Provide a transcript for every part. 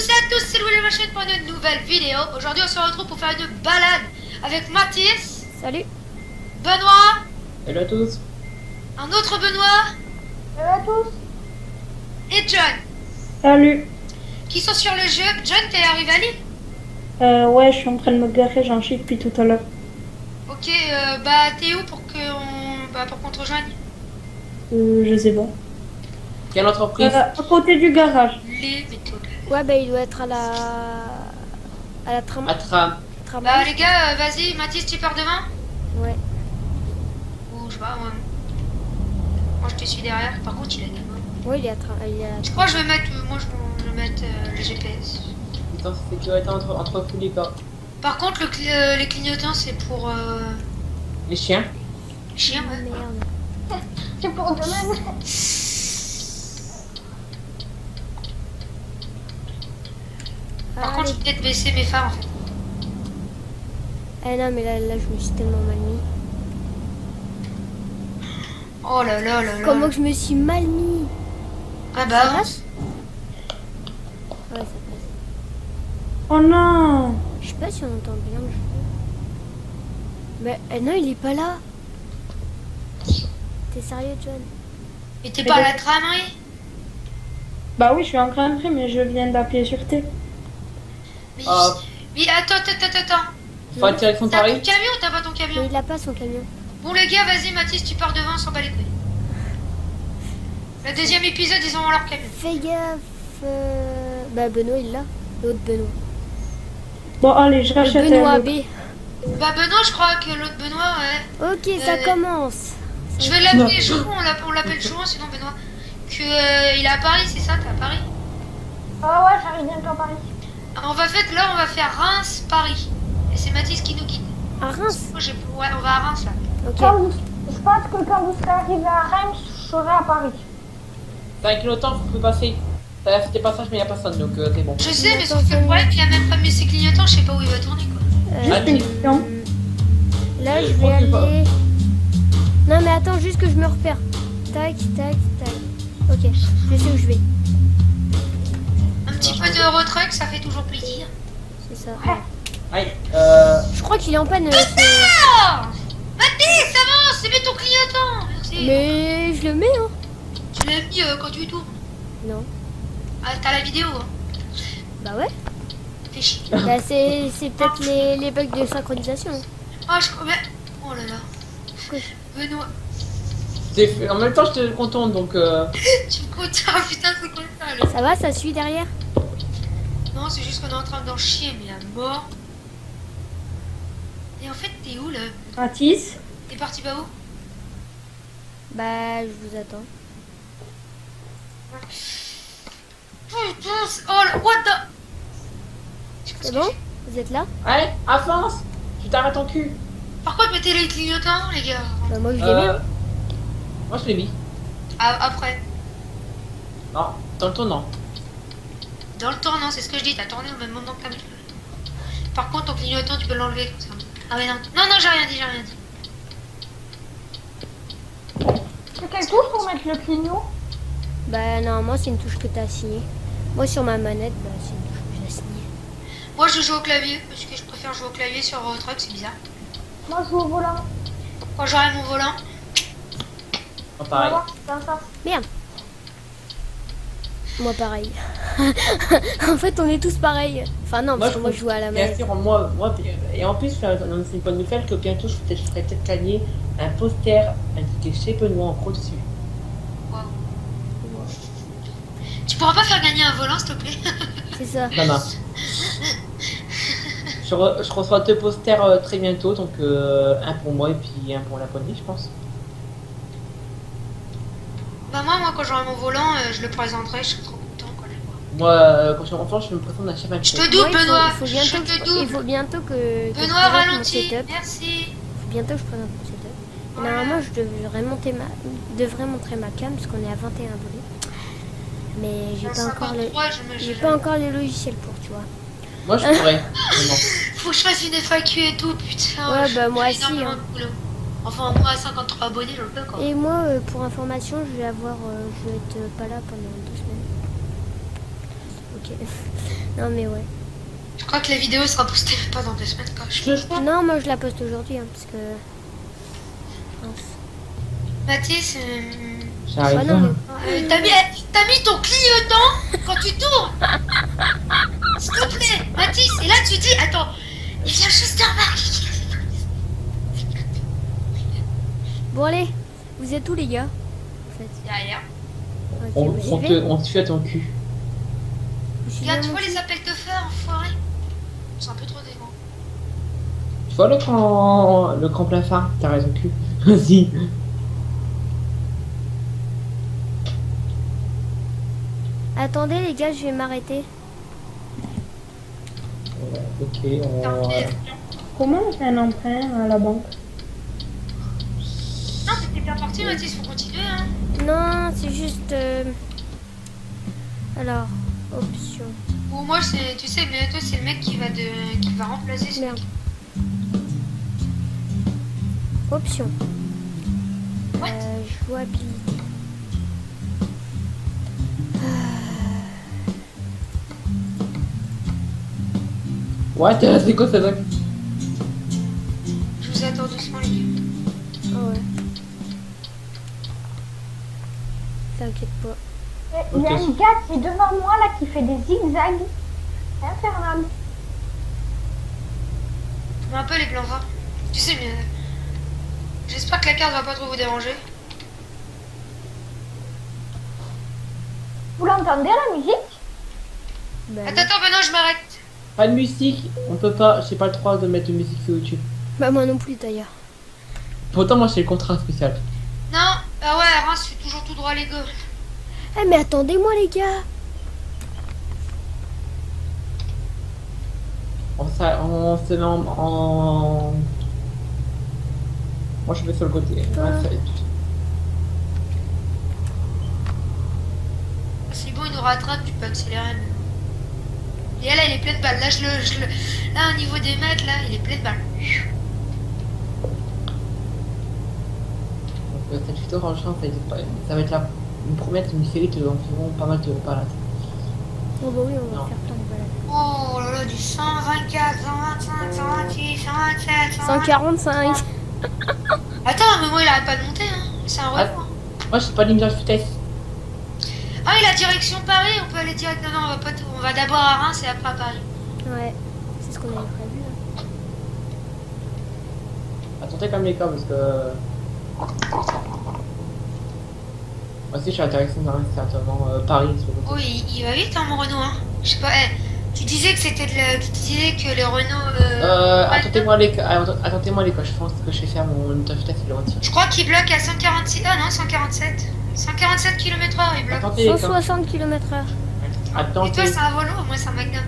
tous et à tous, c'est Louis les machines pour une nouvelle vidéo. Aujourd'hui on se retrouve pour faire une balade avec Mathis, Salut. Benoît, Hello à tous. un autre Benoît Hello à tous. et John Salut. qui sont sur le jeu. John, t'es arrivé à Lille? Ouais, je suis en train de me garer, j'en chie depuis tout à l'heure. Ok, bah t'es où pour qu'on te rejoigne? Je sais pas. Quelle entreprise? À côté du garage. Les méthodes. Ouais, bah il doit être à la tram. À tram. Bah les gars, vas-y, Mathis, tu pars devant? Ouais. Ou je sais pas, moi je te suis derrière. Par contre, il a des mots. Ouais, il est à tram. Je crois que je vais mettre, je vais mettre le GPS. Putain, c'est sécurité entre tous les gars. Par contre, les clignotants, c'est pour Les chiens? les chiens, Oh, ouais. merde. C'est pour demain. Par Ah, contre, je vais peut-être baisser mes phares en fait. non, mais là, je me suis tellement mal mis. Oh là là là là. Comment que je me suis mal mis? Ah Ça bah, passe? Ouais, ça passe. Oh non. Je sais pas si on entend bien le jeu. Mais non, il est pas là. T'es sérieux, John? mais t'es pas à la tramerie? Bah oui, je suis en train de rire, mais je viens d'appuyer sur T. Mais, Ah. mais attends. Faut la direction de T'as ton Paris? camion ou t'as pas ton Mais camion? il a pas son camion. Bon les gars, vas-y Mathis, tu pars devant, on s'en bat les couilles. Le deuxième épisode, ils ont leur camion. Fais gaffe. Bah, Benoît, il l'a. L'autre Benoît. Bon, allez, je Le rachète Benoît un B. Bah Benoît, je crois que l'autre Benoît, ouais. Ok, ça commence. Je vais l'appeler Chouron, on l'appelle Chouron, sinon Benoît. Que il est à Paris, c'est ça, t'es à Paris? Ah ouais, j'arrive bientôt à Paris. On va faire Reims-Paris. Et c'est Mathis qui nous guide. À Reims. Moi, ouais, on va à Reims là. Ok. Je pense que quand vous serez arrivé à Reims, je serai à Paris. 5 km de temps, faut plus passer. T'as fait des passages, mais y a personne, donc c'est bon. Je sais, mais sauf que le problème, il a même pas mis ses clignotants, je sais pas où il va tourner quoi. Juste une question. Là, je vais Je sais pas. aller. Non, mais attends, juste que je me repère. Tac, tac, tac. Ok, je sais où je vais. Un petit peu de retruck, ça fait toujours plaisir. C'est ça. Aïe, Je crois qu'il est en panne. Ah Mathis, avance, mets ton clignotant. Merci. Mais je le mets, hein. Tu l'as mis quand tu tournes. Non. Ah, t'as la vidéo, hein. Bah ouais. Fais chier. Bah, c'est peut-être les bugs de synchronisation. Ah, je crois. Oh là là. Quoi? Benoît, en même temps, je te contourne, donc tu me comptes. Ah putain, c'est quoi ça là? Ça va, ça suit derrière? Non, c'est juste qu'on est en train d'en chier, mais à mort. Et en fait, t'es où là? Mathis. T'es parti pas où? Bah, je vous attends. Putain, oh là, what the. C'est bon? Vous êtes là? allez, avance. Tu t'arrêtes ton cul. Par contre, mettez les clignotants, les gars. Bah, moi, je l'ai mis, hein. Moi, je l'ai mis. Ah, après. Non, dans le tournant. Dans le tournant, c'est ce que je dis, t'as tourné au même moment que la. Par contre, ton clignotant, tu peux l'enlever comme ça. Ah ouais, non. Non, j'ai rien dit. C'est quelle touche pour mettre le clignot? Bah, normalement, c'est une touche que t'as assignée. Moi, sur ma manette, bah, c'est une touche que j'ai assignée. Moi, je joue au clavier, parce que je préfère jouer au clavier sur Truck, c'est bizarre. Moi, je joue au volant. Quand j'aurai mon volant. Non, pareil. Voilà, c'est ça. Merde. Moi, pareil. En fait, on est tous pareils. Enfin, non, parce que moi, je joue à la Bien manette. sûr, et en plus, c'est une bonne nouvelle que bientôt, je ferai peut-être gagner un poster indiqué chez Benoît en gros dessus. Waouh. Tu pourras pas faire gagner un volant, s'il te plaît? C'est ça. Non. Je reçois 2 posters très bientôt, donc un pour moi et puis un pour l'abonné, je pense. Bah moi, quand j'aurai mon volant, je le présenterai, je serai trop content quand je le vois. Moi, quand je suis enfant, je me présente à chef Je invité. te double, Ouais, Benoît. il faut Je bientôt, te il double. faut bientôt que je Benoît, présente mon ralentis. setup. Merci. Il faut bientôt que je présente mon setup. Et Voilà. normalement, je devrais montrer ma cam parce qu'on est à 21 abonnés. Mais j'ai pas encore le, 53, j'ai pas encore les logiciels pour, tu vois. Moi, je pourrais. vraiment. Faut que je fasse une FAQ et tout, putain. Ouais, je bah, moi fais aussi, énormément hein. de boulot. Enfin, moi, à 53 abonnés, je le peux, quoi. Et moi, pour information, je vais être pas là pendant 2 semaines. Ok. Non, mais ouais. Je crois que la vidéo sera postée même pas dans 2 semaines. Quoi. Non, moi je la poste aujourd'hui, hein, parce que. Mince. Mathis, Ah, J'arrive. non, t'as mis ton clignotant quand tu tournes. S'il te plaît, Mathis. Et là, tu dis, attends, il vient juste de remarquer. Bon, allez, vous êtes où, les gars? En fait. Derrière. Ok, On, vous on suivez te suit à ton cul. Vous suivez Regarde, tu mon vois cul les appels de feu, enfoiré. C'est un peu trop dément. Tu vois le cran plein phare? T'as raison, cul. Vas-y. Attendez, les gars, je vais m'arrêter. Ok, on. Comment on fait un emprunt à la banque? Non, t'étais bien parti, Mathis, faut continuer, hein. Non, c'est juste. Alors, option. Ou moi, c'est, tu sais, mais toi, c'est le mec qui va remplacer ce Merde. Option. What Jouabilité. What? C'est quoi ça donc? Je vous attends doucement, les gars. Ah ouais. T'inquiète pas. Il y a Ok. une gars qui est devant moi là qui fait des zigzags. C'est infernal. On a un peu les blancs forts. Tu sais, mais j'espère que la carte va pas trop vous déranger. Vous l'entendez la musique? Bah, Attends, maintenant je m'arrête. Pas de musique, on peut pas. J'ai pas le droit de mettre de musique sur YouTube. bah moi non plus d'ailleurs. Pourtant, moi, j'ai le contrat spécial. Non, ah ouais, Reims, je suis toujours tout droit, les gars. Eh mais attendez-moi les gars. On se met en. Moi, je vais sur le côté. Ouais, ça va être- C'est bon, il nous rattrape, tu peux accélérer. Mais... Et là, il est plein de balles. Là, là, au niveau des mecs, là, il est plein de balles. Cette vidéo, franchement, ça va être une première d'une série de environ pas mal de balades. Oh bah oui, on va Non. faire plein de balades. Oh là là, du 124, 125, 126, 127, 145. Attends, mais moi, il arrête pas de monter, hein. C'est un Ah. record. Moi, je sais pas limite de vitesse. Ah oui, la direction Paris, on peut aller direct. Non, non, on va pas on va d'abord à Reims et après à Paris. Ouais, c'est ce qu'on avait prévu. Hein. Attendez comme les cas parce que. Moi aussi, je suis à la direction d'un certainement Paris sur le Oh, côté. il va vite, hein, mon Renault, hein. Je sais pas, tu disais que c'était tu disais que les Renault. Attendez-moi les cas, attendez-moi les cas, je pense que je vais faire mon limite de vitesse et le retire. Je crois qu'il bloque à 146. Ah non, 147. 147 km/h, il bloque. Attendez les cas. 160 km/h. Et toi, Attendez. c'est un Volvo, moi, c'est un Magnum.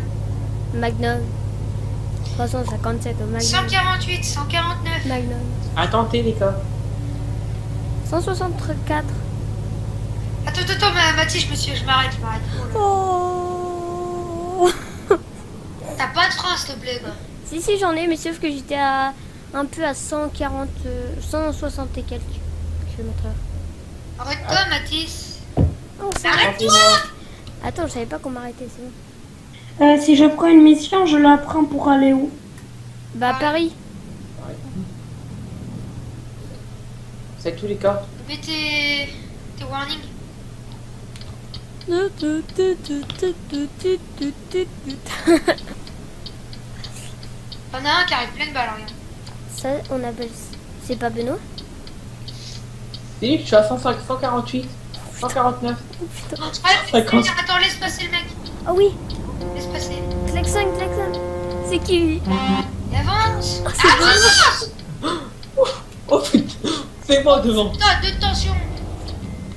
Magnum. 357 au Magnum. 148, 149. Magnum. Attendez les cas. 164. Attends, Mathis, je m'arrête, Oh là. Oh. T'as pas de frein, s'il te plaît, quoi. Si, j'en ai, mais sauf que j'étais à un peu à 140, 160 et quelques km/h. Arrête-toi, Mathis. Oh, ça Arrête-toi. Attends, je savais pas qu'on m'arrêtait, c'est bon. Si je prends une mission, je la prends pour aller où? Bah, Ah. Paris. Ouais. C'est tous les cas. Mets tes warnings. T'en as un qui arrive plein de balles, regarde. Ça, on appelle. C'est pas Benoît? Si, je suis à 148, 149. Oh putain. Attends, laisse passer le mec. Ah oui, Laisse passer. klaxon. C'est qui lui? Et avance. Oh putain, c'est moi devant. Putain, de tension.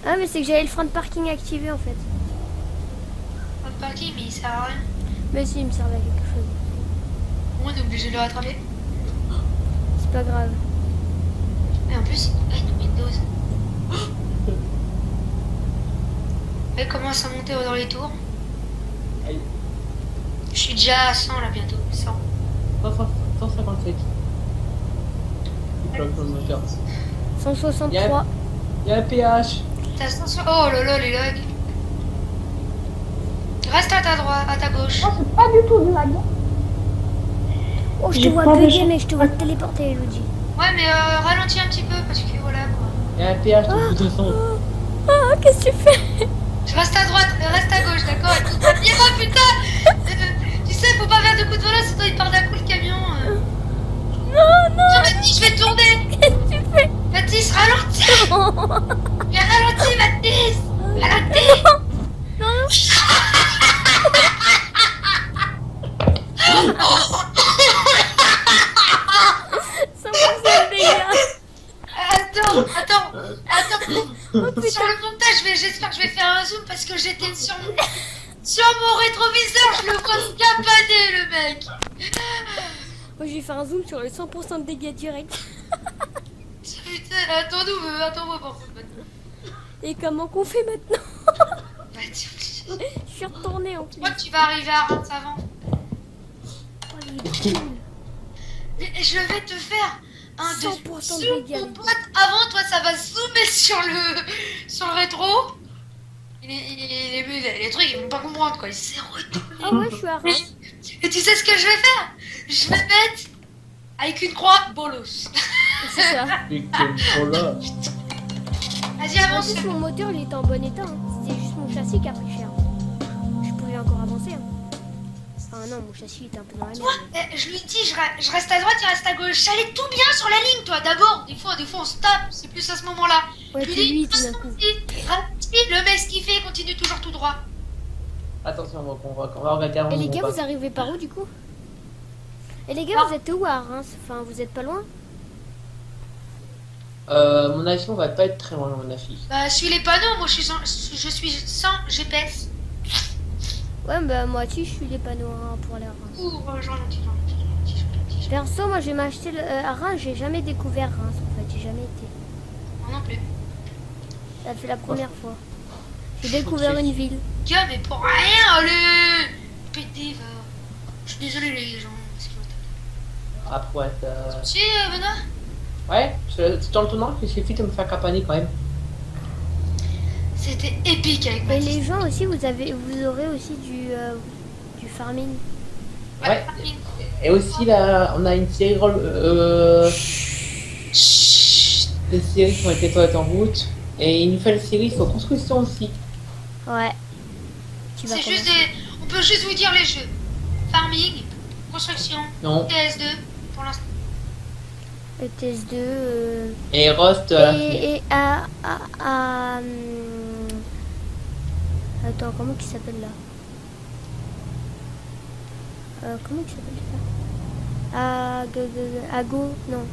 Ah, mais c'est que j'avais le frein de parking activé en fait. Pas de parking, mais il sert à rien. Mais si, il me servait à quelque chose. On est obligé de le rattraper. C'est pas grave. Et en plus, il nous met une dose. Elle commence à monter dans les tours. Aïe. Je suis déjà à 100 là bientôt. 100. 157. Il bloque le moteur. 163. Il y a un péage. T'as 100. Oh là là, les lags. Tu restes à ta droite, à ta gauche. Moi, c'est pas du tout du lag. Oh, je te J'ai vois pas de bugger, chance. mais je te vois te téléporter, Elodie. Ouais, mais ralentis un petit peu parce que voilà quoi. Il y a un péage de toute façon. Ah, qu'est-ce que tu fais? Je reste à droite, reste à gauche, d'accord? Écoute, oh putain! Tu sais, faut pas faire de coups de volant, sinon il part d'un coup le camion. Non, Tiens, Mathis, je vais tourner! qu'est-ce que tu fais? Mathis, ralentis! Mais ralentis, Mathis! Ralentis! Non, ça me dégâts. Attends. Sur le montage, j'espère que je vais faire un zoom parce que j'étais sur mon rétroviseur, je le vois scapader le mec. Moi, je vais faire un zoom sur le 100% de dégâts direct. Putain, attends-moi par contre maintenant. Et comment qu'on fait maintenant? Bah, Je suis retournée en plus. moi tu vas arriver à Reims avant. Oh, il est cool. Mais je vais te faire un 100% de zoom, dégâts. mon pote. Avant, toi, ça va zoomer sur le rétro. Les trucs, ils vont pas comprendre quoi. C'est retourné. Ah ouais, je suis à Reims. Et tu sais ce que je vais faire? Je vais mettre avec une croix bolos. C'est ça. Et quel là. Vas-y, En avance. plus, mon moteur, il était en bon état. Hein. C'était juste mon châssis qui a pris cher. Je pouvais encore avancer. Hein. Ah non, mon châssis était un peu dans la Toi, merde. je lui dis, je reste à droite, il reste à gauche. Ça allait tout bien sur la ligne, toi, d'abord. Des fois, on se tape. C'est plus à ce moment-là. Ouais, Je lui puis dis, lui, tout d'un coup. ralentis, le mec, ce qu'il fait, continue toujours tout droit. Attention, on va regarder un Et les moment, gars, pas. vous arrivez par où du coup? Et les gars, Ah. vous êtes où à Reims? Enfin, vous êtes pas loin? Mon avis, on va pas être très loin, mon avis. Bah, suis les panneaux, moi, je suis sans GPS. Ouais, bah moi aussi, je suis les panneaux hein, pour aller à Reims. Ouh, je ralentis. Perso, moi, je vais m'acheter à Reims. J'ai jamais découvert Reims en fait. J'ai jamais été. Moi non plus. Ça fait la première fois. J'ai découvert une ville. Gars, mais pour rien, le PD va. Je suis désolé, les gens. Ah, pointe. Tu Benoît? Ouais, c'est dans le tournant qu'il suffit de me faire campaner quand même. C'était épique avec Et Mathis. les gens aussi, vous aurez aussi du farming. Ouais. Et aussi, là, on a une série. Des séries qui ont été faites en route. Et une nouvelle série sur construction aussi. Ouais. Tu vas C'est juste commencer. des. On peut juste vous dire les jeux. Farming, construction, Non. TS2 pour l'instant. Le TS2. Et Rust à la Et attends, comment il s'appelle là? Comment il s'appelle ça? Ago, non.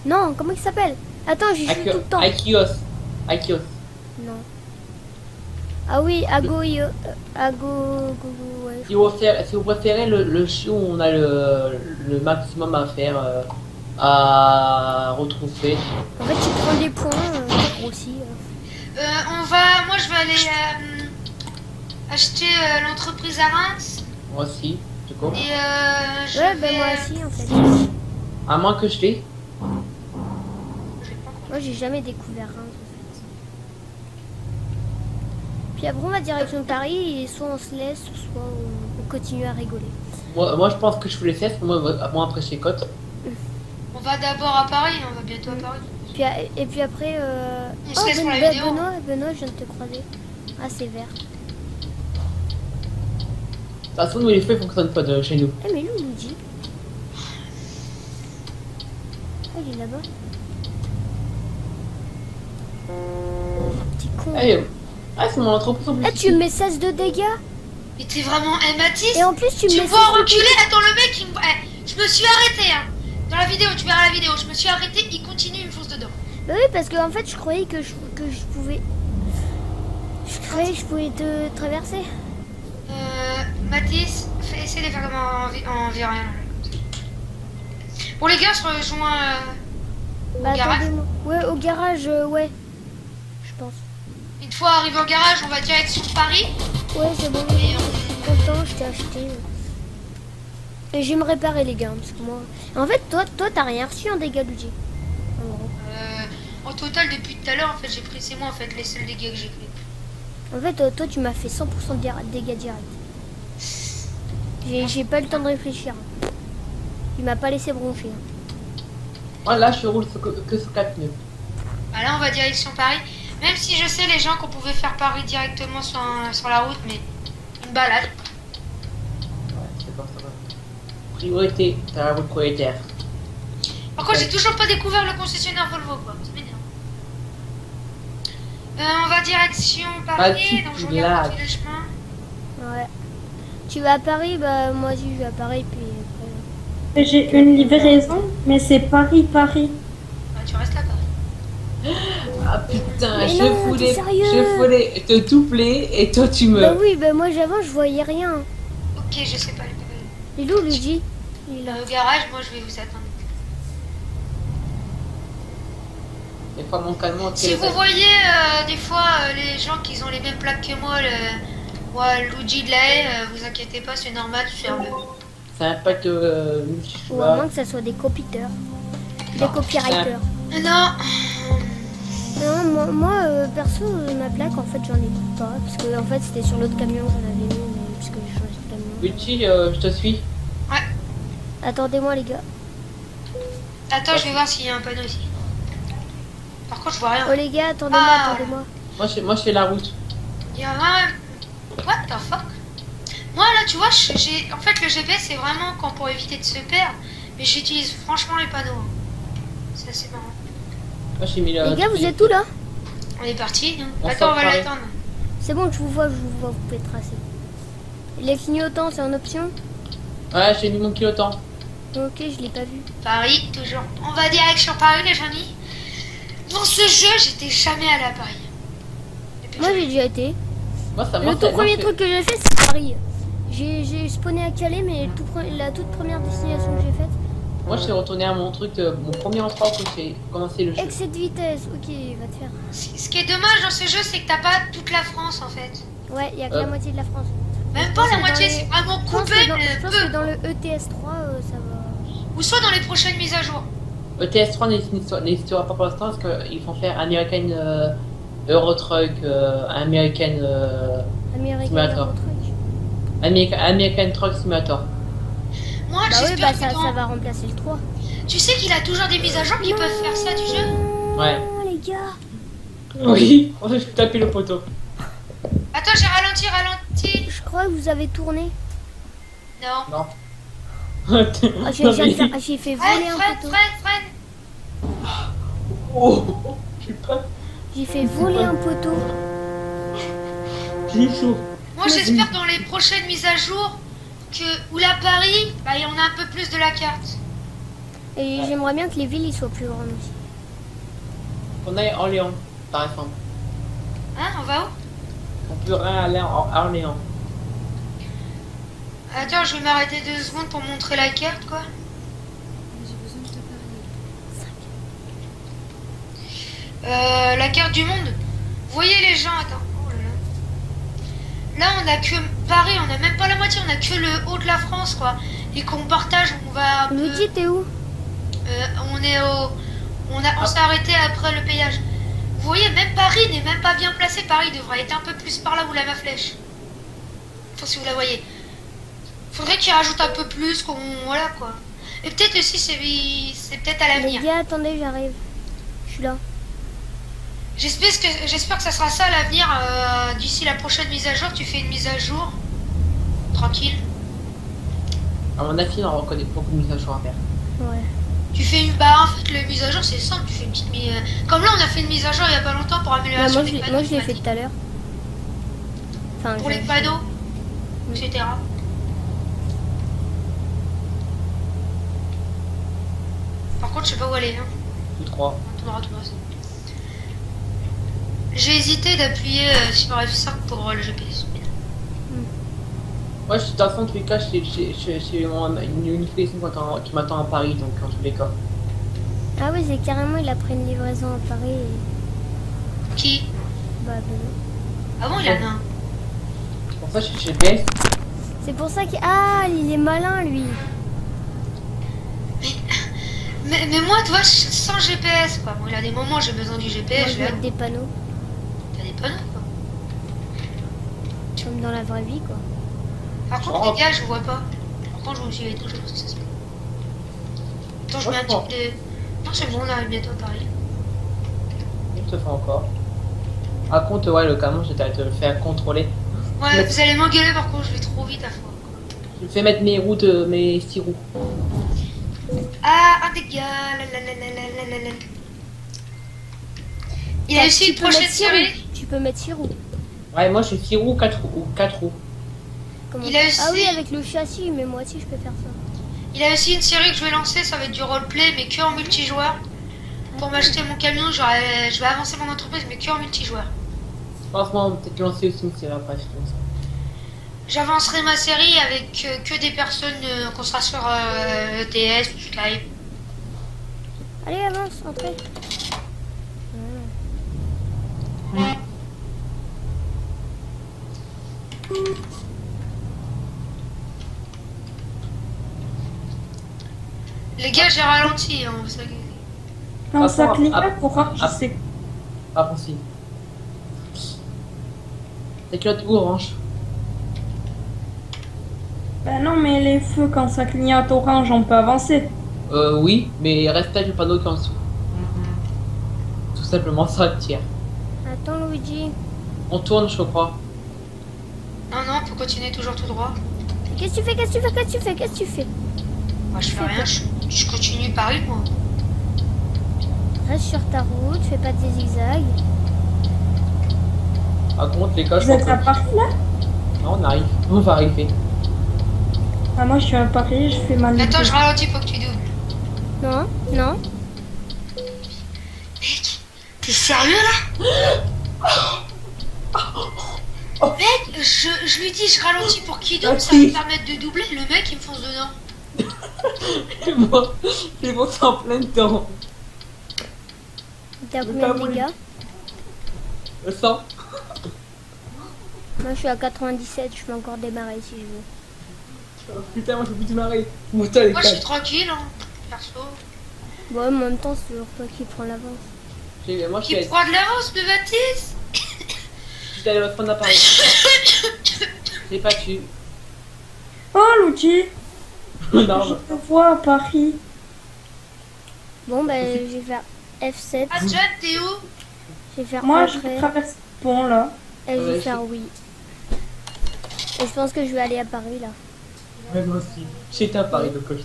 Non, comment il s'appelle? Attends, j'y joue tout le temps. Aikios. Non. Ah oui, Ago, ouais. Si vous préférez le jeu où on a le maximum à faire, à retrouver. En fait, tu prends des points, aussi. Moi je vais aller acheter l'entreprise à Reims. Moi aussi, du coup. Et je Ouais, vais. bah moi aussi, en fait. À moins que je l'ai. Moi, j'ai jamais découvert Reims, en fait. Puis après, on va direction de Paris, et soit on se laisse, soit on continue à rigoler. Moi, je pense que je vous laisse. Moi après chez Côte. On va d'abord à Paris, on va bientôt à Paris. Et puis après... On se laisse pour la vidéo. Benoît, je viens de te croiser. Ah, c'est vert. De toute façon, nous les feux fonctionnent pas de chez nous. Eh, mais lui, il nous dit. Ah, il est là-bas. Petit con. C'est mon entreprise en plus. Eh, tu me mets 16 de dégâts. Mais t'es vraiment. Mathis, Et en plus, tu me tu mets me 16 vois de reculer. dégâts. Attends, le mec, je me suis arrêté, hein. Dans la vidéo, tu verras la vidéo. Je me suis arrêté, il continue, il me fonce dedans. Bah oui, parce que en fait, je croyais que je pouvais... Je croyais que je pouvais te traverser. Mathis, essaie de faire comme en virant. Bon, les gars, on se rejoint au Bah garage. attendez-moi. Ouais, au garage, ouais. Je pense. Une fois arrivé au garage, on va direction Paris. Ouais, c'est bon. Et Je suis content, je t'ai acheté. Et je vais me réparer, les gars, parce que moi... En fait, toi t'as rien reçu en dégâts, Luigi. En gros. en total, depuis tout à l'heure, en fait, j'ai pris. C'est moi, en fait, les seuls dégâts que j'ai pris. En fait, toi, tu m'as fait 100% de dégâts directs. J'ai pas eu le temps de réfléchir. Il m'a pas laissé broncher. Moi, là, je roule que sur 4 nœuds. Bah là, on va direction Paris. Même si je sais, les gens, qu'on pouvait faire Paris directement sur la route, mais une balade. Ouais, c'est bon, ça va. Priorité, t'as la route prioritaire. Par contre, j'ai toujours pas découvert le concessionnaire Volvo, quoi. Ça m'énerve. On va direction Paris, donc je regarde un peu les chemins. Ouais. Tu vas à Paris, bah moi aussi je vais à Paris, puis après... J'ai une livraison, mais c'est Paris-Paris. Bah, tu restes là, Paris. Ah putain, Mais je non, voulais t'es sérieux? te doubler et toi tu me... Bah oui, bah moi j'avance, je voyais rien. Ok, je sais pas, les bébés. Il est où, Luigi? Il est là. Au garage, moi, je vais vous attendre. Des fois mon calme, Si vous voyez des fois les gens qui ont les mêmes plaques que moi, Luigi de la haie, vous inquiétez pas, c'est normal, je suis un peu. ça impacte Ou à moins que ça soit des copyteurs. Des copywriters. Non, Non, moi perso, ma plaque, en fait, j'en ai pas. Parce que, en fait, c'était sur l'autre camion que j'en avais mis, mais puisque j'ai changé de camion. Luigi, je te suis. Attendez-moi, les gars. attends, je vais voir s'il y a un panneau ici. Par contre, je vois rien. Oh, les gars, attendez-moi, Ah. attendez-moi. Moi je fais la route. Il y a un... What the fuck? Moi, là, tu vois, en fait, le GPS, c'est vraiment quand pour éviter de se perdre. Mais j'utilise franchement les panneaux. Hein. C'est assez marrant. Moi j'ai mis la... Les gars, vous êtes où, là? On est parti. Hein. On Attends, on sort va Paris. l'attendre. C'est bon, je vous vois, vous pouvez tracer. Les clignotants, c'est en option? Ouais, j'ai mis mon kilotant. Ok, je l'ai pas vu. Paris, toujours. On va direction Paris, les amis. Dans ce jeu, j'étais jamais allé à Paris. Depuis Moi, que j'ai déjà été. Moi ça Le tout premier truc que j'ai fait, c'est Paris. J'ai spawné à Calais, mais la toute première destination que j'ai faite, Moi je suis retourné à mon truc, mon premier endroit où j'ai commencé le jeu. excès de vitesse. Ok, va te faire. Ce qui est dommage dans ce jeu, c'est que t'as pas toute la France en fait. Ouais, il y a que la moitié de la France. Même Je pas pense la que moitié, dans les- c'est vraiment Je pense coupé, que dans, mais je pense peu. que dans le ETS3, ça va. Ou soit dans les prochaines mises à jour. ETS3 n'existera pas pour l'instant parce qu'ils vont faire American Euro Truck, American, Américain, Simulator. truc. American Truck Simulator. Moi, Bah oui, j'espère bah que ça va remplacer le 3. Tu sais qu'il a toujours des mises à jour qui peuvent faire ça du jeu. Ouais. Oh, les gars. Oui, je vais taper le poteau. Attends, j'ai ralenti. Je crois que vous avez tourné. Non. Non. Ah, j'ai fait voler un Freine. poteau. Oh, je suis pas... J'ai fait voler un poteau. J'ai chaud. Moi, j'espère que dans les prochaines mises à jour, où la Paris, bah, il y en a un peu plus de la carte. Et j'aimerais bien que les villes ils soient plus grandes aussi. On est à Orléans, par exemple. Hein, on va où? On peut rien aller à Orléans. Attends, je vais m'arrêter 2 secondes pour montrer la carte, quoi. La carte du monde. Vous voyez les gens, attends. Oh là là. Là, on a que Paris, on a même pas la moitié, on a que le haut de la France, quoi. Et qu'on partage, on va un peu... Luigi, t'es où? on est au... On s'est arrêté après le péage. Vous voyez, même Paris n'est même pas bien placé. Paris devrait être un peu plus par là où la ma flèche. Enfin, si vous la voyez. Faudrait qu'il rajoute un peu plus, qu'on... Voilà, quoi. Et peut-être aussi, c'est peut-être à Les l'avenir. gars, attendez, j'arrive. Je suis là. J'espère que ça sera ça à l'avenir. D'ici la prochaine mise à jour, tu fais une mise à jour. Tranquille. À mon avis, on reconnaît beaucoup de mises à jour à faire. Ouais. Tu fais une... Bah, en fait, la mise à jour, c'est simple. Tu fais une petite mise... Comme là, on a fait une mise à jour il y a pas longtemps pour Bah, amélioration moi, des panneaux. je l'ai fait tout à l'heure. Enfin, Pour les j'ai- panneaux, etc. Par contre, je sais pas où aller. Hein. Tout droit. Tout droit, tout droit. J'ai hésité d'appuyer sur F5 pour le GPS. Moi, je suis dans le tous les cas, j'ai une livraison qui m'attend à Paris, donc en tous les cas. Ah oui, c'est carrément, il a pris une livraison à Paris. Et... Qui? Bah, Benoît. Ah bon, il en a un. Pour ça, je suis GPS. C'est pour ça qu'il... Ah, il est malin, lui. Mais moi, tu vois, sans GPS, quoi. Bon, il y a des moments où j'ai besoin du Moi, GPS, je je vais vais... mettre des panneaux. T'as des panneaux, quoi. Comme dans la vraie vie, quoi. Par contre, Oh. les gars, je vois pas. Par contre, je me suis éteint, je sais pas ce que ça se passe. Attends, je mets un Franchement. petit de... Non, c'est bon, on arrive bientôt à Paris. On se fait encore. Par contre, ouais, le camion, j'étais à te le faire contrôler. Ouais, Mais- vous allez m'engueuler, par contre, je vais trop vite à fois. Je fais mettre mes roues, mes 6 roues. Ah, un dégât, lalalala. Il a aussi une prochaine mettre six roues. série. Tu peux mettre 6 roues. Ouais, moi, je suis 6 roues, 4 roues. 4 roues. Comment Il a Ah aussi- oui, avec le châssis, mais moi aussi je peux faire ça. Il a aussi une série que je vais lancer, ça va être du roleplay, mais que en multijoueur. Pour m'acheter mon camion, je vais avancer mon entreprise, mais que en multijoueur. Franchement, on peut peut-être lancer aussi une série après, je pense. J'avancerai ma série avec que des personnes qu'on sera sur ETS ou Skype. Allez, avance, entrez. Voilà. Les gars, j'ai ralenti, hein, vous savez. Quand ça Attends, clignote, orange, ah. c'est... Ah, possible. C'est clotte orange. Ben non, mais les feux, quand ça clignote orange, on peut avancer. Oui, mais respecte le panneau qui est en dessous. Tout simplement, ça tire. Attends, Luigi. On tourne, je crois. Non, non, on peut continuer toujours tout droit. Qu'est-ce que tu fais? Qu'est-ce que tu fais? Qu'est-ce que tu fais? Qu'est-ce que tu fais? Moi, je fais rien, je continue Paris, moi. Reste sur ta route, fais pas des zigzags. Par contre, les gars, je Vous êtes crois à que... Paris, là? Non, on arrive. On va arriver. Ah, moi, je suis à Paris, je fais mal. Attends, je ralentis pour que tu doubles. Non, non. Mec, t'es sérieux là? Mec, je lui dis je ralentis pour qu'il double, ça va me permettre de doubler. Le mec il me fonce dedans. C'est bon, c'est en plein dedans. T'es à Le combien de tabou. dégâts? Le sang. Moi je suis à 97, je peux encore démarrer si je veux. Oh, putain, moi je peux plus démarrer. Moi, les Moi je suis gars. tranquille, hein, perso. Bon, en même temps, c'est toujours toi qui prends l'avance. Moi, je Qui suis prend de l'avance, me Baptiste? allé à prendre l'appareil. J'ai pas tué. Oh, Luigi, je Non, te vois à Paris. Bon, ben, je vais faire F7. Ah, John, t'es où? Je vais faire Moi, je entrer. traverse le pont, là. Et je vais Ouais, faire oui. Et je pense que je vais aller à Paris là. ouais, moi aussi. J'étais à Paris, donc je